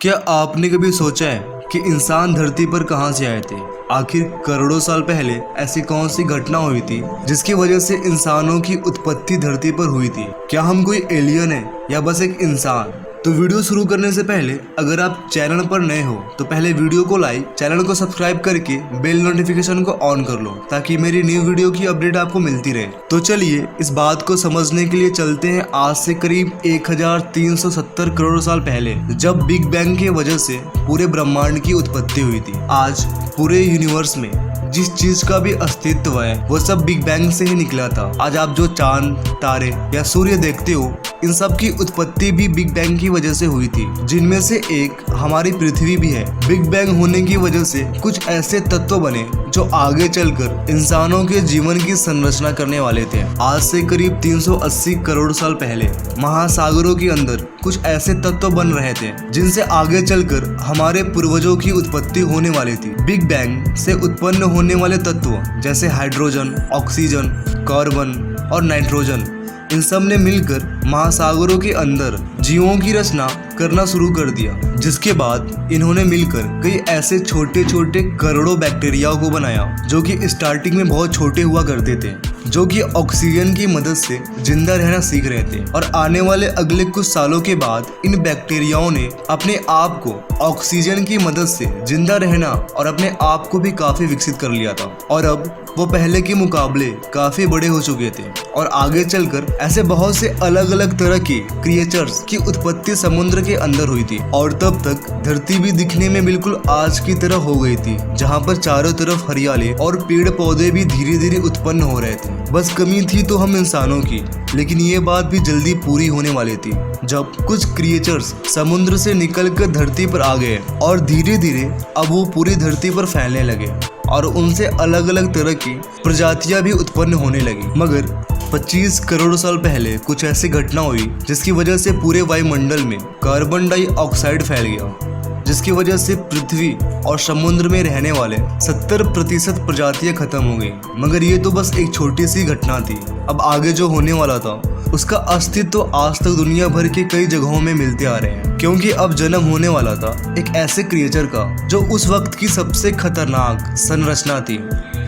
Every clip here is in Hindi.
क्या आपने कभी सोचा है कि इंसान धरती पर कहां से आए थे? आखिर करोड़ों साल पहले ऐसी कौन सी घटना हुई थी जिसकी वजह से इंसानों की उत्पत्ति धरती पर हुई थी? क्या हम कोई एलियन है या बस एक इंसान? तो वीडियो शुरू करने से पहले अगर आप चैनल पर नए हो तो पहले वीडियो को लाइक, चैनल को सब्सक्राइब करके बेल नोटिफिकेशन को ऑन कर लो ताकि मेरी न्यू वीडियो की अपडेट आपको मिलती रहे। तो चलिए इस बात को समझने के लिए चलते हैं आज से करीब 1370 करोड़ साल पहले, जब बिग बैंग की वजह से पूरे ब्रह्मांड की उत्पत्ति हुई थी। आज पूरे यूनिवर्स में जिस चीज का भी अस्तित्व है वो सब बिग बैंग से ही निकला था। आज आप जो चांद, तारे या सूर्य देखते हो, इन सब की उत्पत्ति भी बिग बैंग की वजह से हुई थी, जिनमें से एक हमारी पृथ्वी भी है। बिग बैंग होने की वजह से कुछ ऐसे तत्व बने जो आगे चलकर इंसानों के जीवन की संरचना करने वाले थे। आज से करीब 380 करोड़ साल पहले महासागरों के अंदर कुछ ऐसे तत्व बन रहे थे जिनसे आगे चलकर हमारे पूर्वजों की उत्पत्ति होने वाली थी। बिग बैंग से उत्पन्न होने वाले तत्व जैसे हाइड्रोजन, ऑक्सीजन, कार्बन और नाइट्रोजन, इन सब ने मिलकर महासागरों के अंदर जीवों की रचना करना शुरू कर दिया, जिसके बाद इन्होंने मिलकर कई ऐसे छोटे छोटे करोड़ों बैक्टीरियाओं को बनाया जो कि स्टार्टिंग में बहुत छोटे हुआ करते थे, जो कि ऑक्सीजन की मदद से जिंदा रहना सीख रहे थे। और आने वाले अगले कुछ सालों के बाद इन बैक्टीरियाओं ने अपने आप को ऑक्सीजन की मदद से जिंदा रहना और अपने आप को भी काफी विकसित कर लिया था, और अब वो पहले के मुकाबले काफी बड़े हो चुके थे। और आगे चलकर ऐसे बहुत से अलग अलग तरह के क्रिएचर्स की उत्पत्ति समुद्र के अंदर हुई थी, और तब तक धरती भी दिखने में बिल्कुल आज की तरह हो गई थी, जहाँ पर चारों तरफ हरियाली और पेड़ पौधे भी धीरे धीरे उत्पन्न हो रहे थे। बस कमी थी तो हम इंसानों की, लेकिन ये बात भी जल्दी पूरी होने वाली थी जब कुछ क्रिएचर्स समुद्र से निकलकर धरती पर आ गए और धीरे धीरे अब वो पूरी धरती पर फैलने लगे और उनसे अलग अलग तरह की प्रजातियां भी उत्पन्न होने लगी। मगर 25 करोड़ साल पहले कुछ ऐसी घटना हुई जिसकी वजह से पूरे वायुमंडल में कार्बन डाइऑक्साइड फैल गया, जिसकी वजह से पृथ्वी और समुद्र में रहने वाले 70% प्रजातियां खत्म हो गई। मगर ये तो बस एक छोटी सी घटना थी। अब आगे जो होने वाला था उसका अस्तित्व आज तक दुनिया भर के कई जगहों में मिलते आ रहे हैं, क्योंकि अब जन्म होने वाला था एक ऐसे क्रिएचर का जो उस वक्त की सबसे खतरनाक संरचना थी,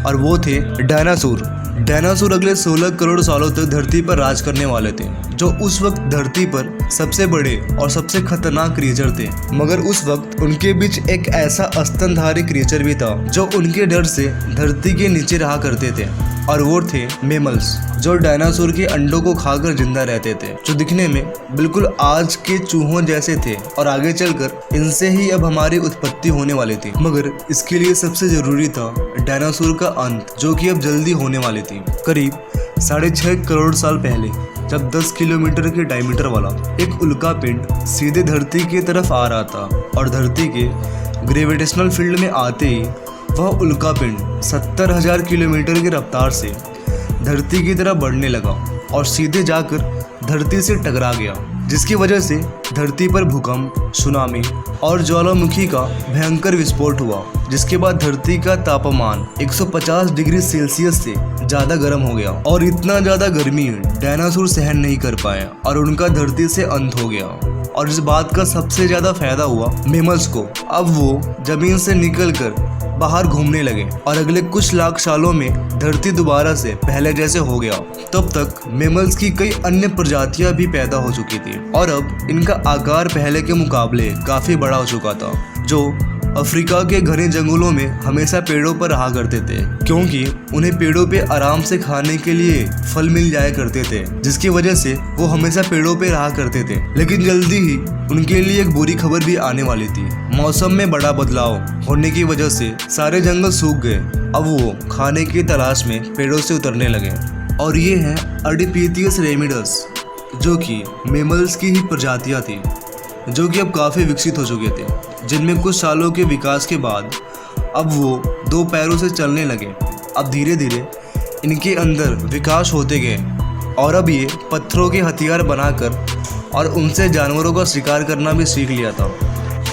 और वो थे डायनासोर। डायनासोर अगले 16 करोड़ सालों तक धरती पर राज करने वाले थे, जो उस वक्त धरती पर सबसे बड़े और सबसे खतरनाक क्रिएचर थे। मगर उस वक्त उनके बीच एक ऐसा स्तनधारी क्रिएचर भी था जो उनके डर से धरती के नीचे रहा करते थे, और वो थे मेमल्स, जो डायनासोर के अंडों को खाकर जिंदा रहते थे, जो दिखने में बिल्कुल आज के चूहों जैसे थे। और आगे चलकर इनसे ही अब हमारी उत्पत्ति होने वाली थी। मगर इसके लिए सबसे जरूरी था डायनासोर का अंत, जो कि अब जल्दी होने वाली थी। करीब 6.5 करोड़ साल पहले जब 10 किलोमीटर के डायमीटर वाला एक उल्का पिंड सीधे धरती की तरफ आ रहा था, और धरती के ग्रेविटेशनल फील्ड में आते ही वह उल्का पिंड 70,000 किलोमीटर की रफ्तार से धरती की तरफ बढ़ने लगा और सीधे जाकर धरती से टकरा गया, जिसकी वजह से धरती पर भूकंप, सुनामी और ज्वालामुखी का भयंकर विस्फोट हुआ, जिसके बाद धरती का तापमान 150 डिग्री सेल्सियस से ज्यादा गर्म हो गया, और इतना ज्यादा गर्मी डायनासोर सहन नहीं कर पाए और उनका धरती से अंत हो गया। और इस बात का सबसे ज्यादा फायदा हुआ मेमल्स को। अब वो जमीन से निकलकर बाहर घूमने लगे और अगले कुछ लाख सालों में धरती दोबारा से पहले जैसे हो गया। तब तक मेमल्स की कई अन्य प्रजातियां भी पैदा हो चुकी थी, और अब इनका आकार पहले के मुकाबले काफी बड़ा हो चुका था, जो अफ्रीका के घने जंगलों में हमेशा पेड़ों पर रहा करते थे, क्योंकि उन्हें पेड़ों पे आराम से खाने के लिए फल मिल जाया करते थे, जिसकी वजह से वो हमेशा पेड़ों पे रहा करते थे। लेकिन जल्दी ही उनके लिए एक बुरी खबर भी आने वाली थी। मौसम में बड़ा बदलाव होने की वजह से सारे जंगल सूख गए। अब वो खाने की तलाश में पेड़ों से उतरने लगे, और ये हैं एडिपिथियस रेमिडस, जो कि मेमल्स की ही प्रजातियां थी, जो कि अब काफ़ी विकसित हो चुके थे, जिनमें कुछ सालों के विकास के बाद अब वो 2 पैरों से चलने लगे। अब धीरे धीरे इनके अंदर विकास होते गए, और अब ये पत्थरों के हथियार बनाकर और उनसे जानवरों का शिकार करना भी सीख लिया था,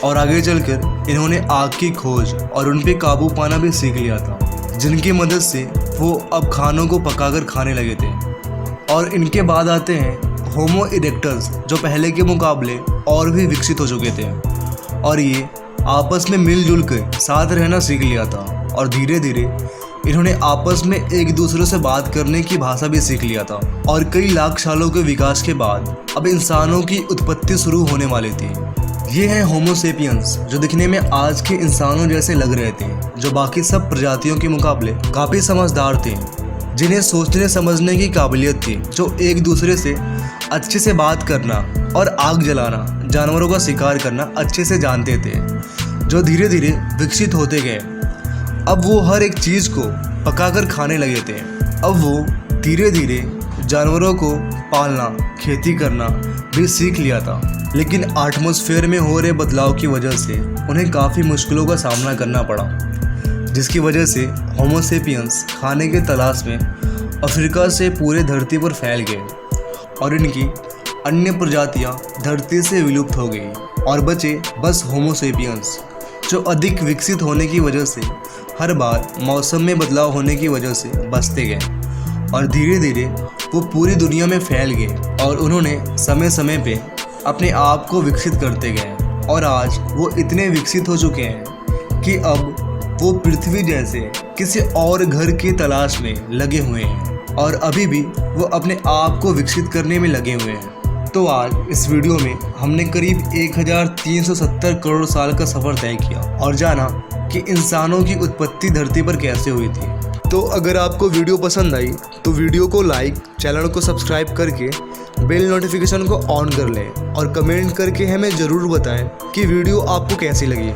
और आगे चलकर इन्होंने आग की खोज और उन पे काबू पाना भी सीख लिया था, जिनकी मदद से वो अब खानों को पकाकर खाने लगे थे। और इनके बाद आते हैं होमो इरेक्टस, जो पहले के मुकाबले और भी विकसित हो चुके थे, और ये आपस में मिलजुल कर साथ रहना सीख लिया था और धीरे धीरे इन्होंने आपस में एक दूसरे से बात करने की भाषा भी सीख लिया था। और कई लाख सालों के विकास के बाद अब इंसानों की उत्पत्ति शुरू होने वाली थी। ये हैं होमो सेपियंस, जो दिखने में आज के इंसानों जैसे लग रहे थे, जो बाकी सब प्रजातियों के मुकाबले काफ़ी समझदार थे, जिन्हें सोचने समझने की काबिलियत थी, जो एक दूसरे से अच्छे से बात करना और आग जलाना, जानवरों का शिकार करना अच्छे से जानते थे, जो धीरे धीरे विकसित होते गए। अब वो हर एक चीज़ को पकाकर खाने लगे थे। अब वो धीरे धीरे जानवरों को पालना, खेती करना भी सीख लिया था। लेकिन एटमॉस्फेयर में हो रहे बदलाव की वजह से उन्हें काफ़ी मुश्किलों का सामना करना पड़ा, जिसकी वजह से होमो सेपियंस खाने के तलाश में अफ्रीका से पूरे धरती पर फैल गए और इनकी अन्य प्रजातियां धरती से विलुप्त हो गई और बचे बस होमो सेपियंस, जो अधिक विकसित होने की वजह से हर बार मौसम में बदलाव होने की वजह से बचते गए और धीरे धीरे वो पूरी दुनिया में फैल गए और उन्होंने समय समय पे अपने आप को विकसित करते गए और आज वो इतने विकसित हो चुके हैं कि अब वो पृथ्वी जैसे किसी और घर की तलाश में लगे हुए हैं और अभी भी वो अपने आप को विकसित करने में लगे हुए हैं। तो आज इस वीडियो में हमने करीब 1370 करोड़ साल का सफ़र तय किया और जाना कि इंसानों की उत्पत्ति धरती पर कैसे हुई थी। तो अगर आपको वीडियो पसंद आई तो वीडियो को लाइक, चैनल को सब्सक्राइब करके बेल नोटिफिकेशन को ऑन कर लें और कमेंट करके हमें ज़रूर बताएं कि वीडियो आपको कैसी लगी।